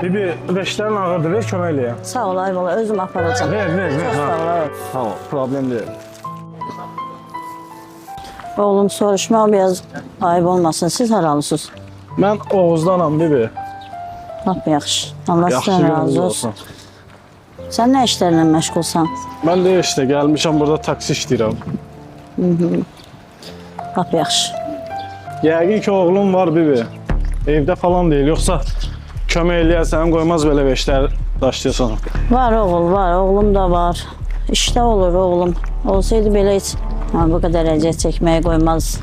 Bibi, beşlerin ağırdır, ver kömək eləyəm. Sağ ol Ayvalı, özüm aparacağım. Ver. Çox sağ ol. Sağ ol, problem deyil. Oğlum soruşma biraz ayıb olmasın. Siz haralısınız? Mən Oğuzdanam, Bibi. Lap yaxşı. Allah Yaxşı sizdən gününüz razı olsun. olsun. Sən nə işlərlə məşğulsan? Mən də işte gəlmişəm burada taksi işləyirəm. Lap yaxşı. Yəqin ki, oğlum var, Bibi. Evdə falan deyil, yoxsa kömək eləyərsən, qoymaz belə beşlər daşlayasan. Var oğul, var. Oğlum da var. İşdə olur oğlum. Olsaydı belə heç bu qədər əziyyət çəkməyə qoymaz.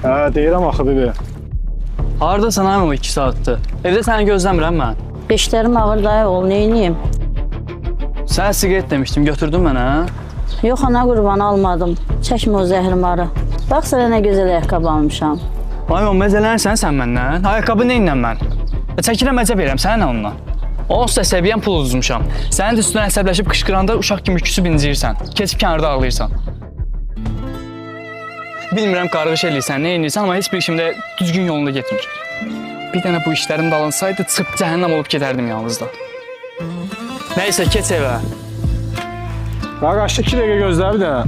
Hə, deyirəm axı, Bibi. Haradasan ay o 2 saatdır? Evdə səni gözləmirəm mən. Beşlərim ağır dayı oğul, neyniyim? Sənə siqaret demişdim, götürdün mənə. Yox, ana qurbanı almadım. Çəkmə o zəhrimarı. Bax, sənə nə gözəl ayaqqabı almışam. Ay o məzələnirsən sən məndən. Ayaqqabı neynlə mən? Çəkirəm əcəb edirəm, sənə nə onunla? Onsuz da səbiyyən pul uduzmuşam. Sənin də üstünə əsəbləşib qışqıranda uşaq kimi küsüb inciyirsən. Keçib kənarda ağlayırsan. Bilmirəm qarğış eləyirsən, nə eləyirsən, amma heç bir işimdə düzgün yolunda getmir. Bir dənə bu işlərim dalınsaydı, çıxıb cəhənnəm olub gedərdim yalnız da. Nəysə, keç evə. Qardaş, 2 dəqiqə gözlə bir dənə.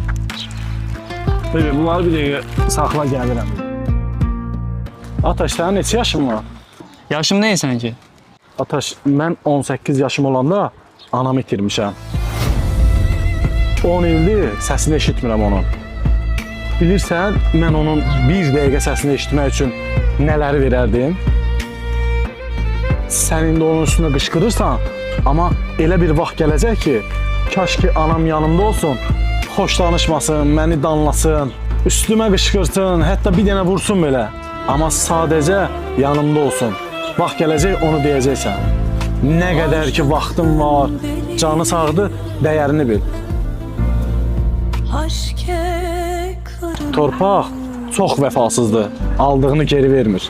Bibi, bunları bir dəqiqə saxla gəlirəm. Ataş, sənin neçə yaşın var? Yaşım neysən ki? Ataş, mən 18 yaşım olanda anamı itirmişəm. 10 ildir səsini eşitmirəm onun. Bilirsən, mən onun bir dəqiqə səsini eşitmək üçün nələri verərdim? Sən indi onun üstünə qışqırırsan, amma elə bir vaxt gələcək ki, kaş ki anam yanımda olsun, xoş danışmasın, məni danlasın, üstümə qışqırsın, hətta bir dənə vursun belə. Amma sadəcə yanımda olsun. Vaxt gələcək, onu deyəcəksən. Nə qədər ki vaxtın var, canı sağdır, dəyərini bil. Torpaq çox vəfasızdır, aldığını geri vermir.